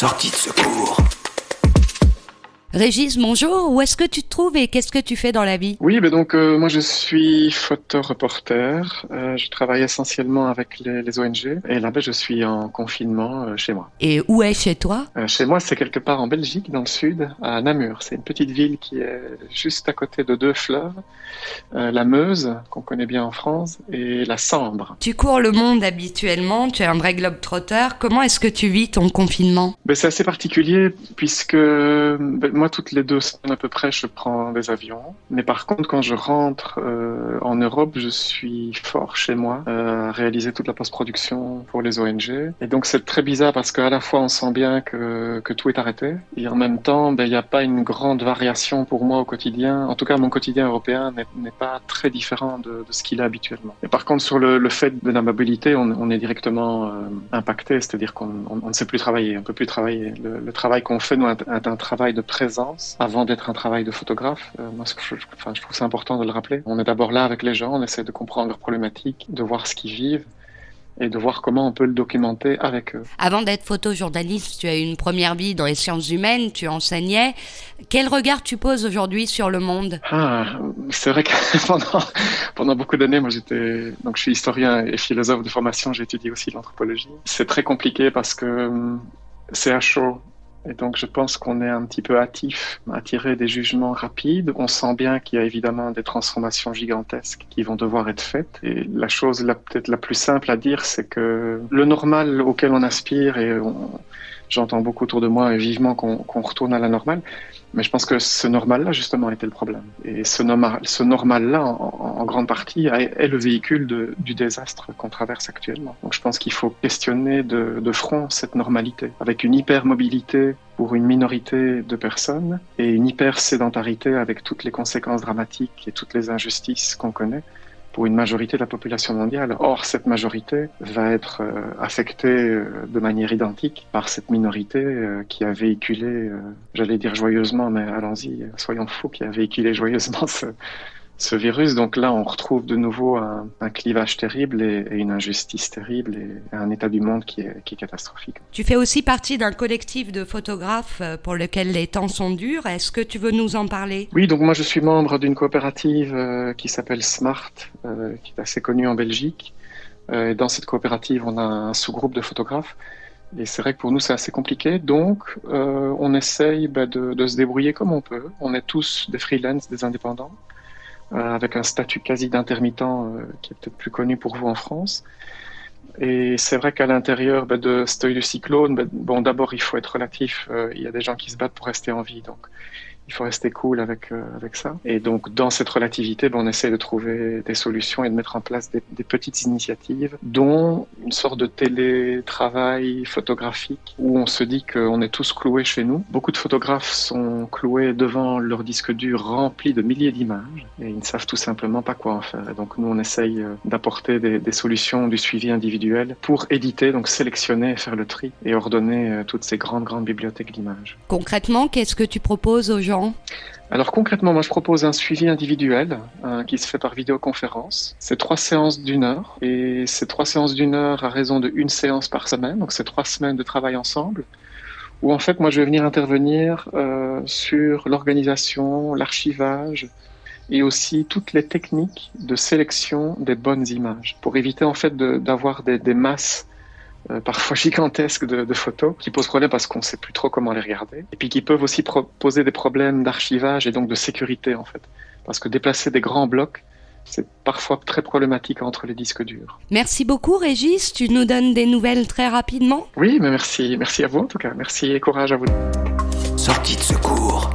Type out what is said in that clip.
Sortie de secours. Régis, bonjour. Où est-ce que tu te trouves et qu'est-ce que tu fais dans la vie? Oui, ben donc moi je suis photoreporter. Je travaille essentiellement avec les ONG et là je suis en confinement chez moi. Et où est chez toi? Chez moi, c'est quelque part en Belgique, dans le sud, à Namur. C'est une petite ville qui est juste à côté de deux fleuves, la Meuse, qu'on connaît bien en France, et la Sambre. Tu cours le monde habituellement, tu es un vrai globe-trotter. Comment est-ce que tu vis ton confinement? Ben, c'est assez particulier puisque moi, toutes les 2 semaines à peu près, je prends des avions. Mais par contre, quand je rentre en Europe, je suis fort chez moi à réaliser toute la post-production pour les ONG. Et donc, c'est très bizarre parce qu'à la fois, on sent bien que tout est arrêté. Et en même temps, ben, il n'y a pas une grande variation pour moi au quotidien. En tout cas, mon quotidien européen n'est pas très différent de ce qu'il est habituellement. Et par contre, sur le fait de la mobilité, on est directement impacté. C'est-à-dire qu'on ne sait plus travailler, on ne peut plus travailler. Le travail qu'on fait, nous, est un travail de présence avant d'être un travail de photographe. Moi, je trouve ça important de le rappeler. On est d'abord là avec les gens, on essaie de comprendre leurs problématiques, de voir ce qu'ils vivent et de voir comment on peut le documenter avec eux. Avant d'être photojournaliste, tu as eu une première vie dans les sciences humaines, tu enseignais. Quel regard tu poses aujourd'hui sur le monde? C'est vrai que pendant beaucoup d'années, moi je suis historien et philosophe de formation, j'ai étudié aussi l'anthropologie. C'est très compliqué parce que c'est à chaud. Et donc, je pense qu'on est un petit peu hâtif à tirer des jugements rapides. On sent bien qu'il y a évidemment des transformations gigantesques qui vont devoir être faites. Et la chose peut-être la plus simple à dire, c'est que le normal auquel on aspire, et j'entends beaucoup autour de moi et vivement qu'on retourne à la normale, mais je pense que ce normal-là, justement, était le problème. Et ce normal-là, en grande partie, est le véhicule du désastre qu'on traverse actuellement. Donc je pense qu'il faut questionner de front cette normalité, avec une hypermobilité pour une minorité de personnes et une hyper-sédentarité avec toutes les conséquences dramatiques et toutes les injustices qu'on connaît pour une majorité de la population mondiale. Or, cette majorité va être affectée de manière identique par cette minorité qui a véhiculé, j'allais dire joyeusement, mais allons-y, soyons fous, qui a véhiculé joyeusement ce virus. Donc là, on retrouve de nouveau un clivage terrible et une injustice terrible et un état du monde qui est catastrophique. Tu fais aussi partie d'un collectif de photographes pour lequel les temps sont durs. Est-ce que tu veux nous en parler? Oui, donc moi je suis membre d'une coopérative qui s'appelle Smart, qui est assez connue en Belgique. Et dans cette coopérative, on a un sous-groupe de photographes. Et c'est vrai que pour nous, c'est assez compliqué. Donc, on essaye de se débrouiller comme on peut. On est tous des freelances, des indépendants, avec un statut quasi d'intermittent qui est peut-être plus connu pour vous en France. Et c'est vrai qu'à l'intérieur de cet œil de cyclone, d'abord il faut être relatif, il y a des gens qui se battent pour rester en vie, donc il faut rester cool avec ça. Et donc dans cette relativité, on essaie de trouver des solutions et de mettre en place des petites initiatives, dont une sorte de télétravail photographique où on se dit qu'on est tous cloués chez nous. Beaucoup de photographes sont cloués devant leur disque dur rempli de milliers d'images et ils ne savent tout simplement pas quoi en faire. Et donc nous on essaye d'apporter des solutions du suivi individuel pour éditer, donc sélectionner, faire le tri et ordonner toutes ces grandes bibliothèques d'images. Concrètement, qu'est-ce que tu proposes aux gens? Alors concrètement, moi je propose un suivi individuel qui se fait par vidéoconférence. C'est 3 séances d'1 heure et ces 3 séances d'1 heure à raison de 1 séance par semaine. Donc c'est 3 semaines de travail ensemble où en fait moi je vais venir intervenir sur l'organisation, l'archivage et aussi toutes les techniques de sélection des bonnes images pour éviter en fait d'avoir des masses parfois gigantesques de photos qui posent problème parce qu'on ne sait plus trop comment les regarder et puis qui peuvent aussi poser des problèmes d'archivage et donc de sécurité en fait parce que déplacer des grands blocs c'est parfois très problématique entre les disques durs. Merci beaucoup Régis, tu nous donnes des nouvelles très rapidement? Oui, mais merci à vous en tout cas, merci et courage à vous. Sortie de secours.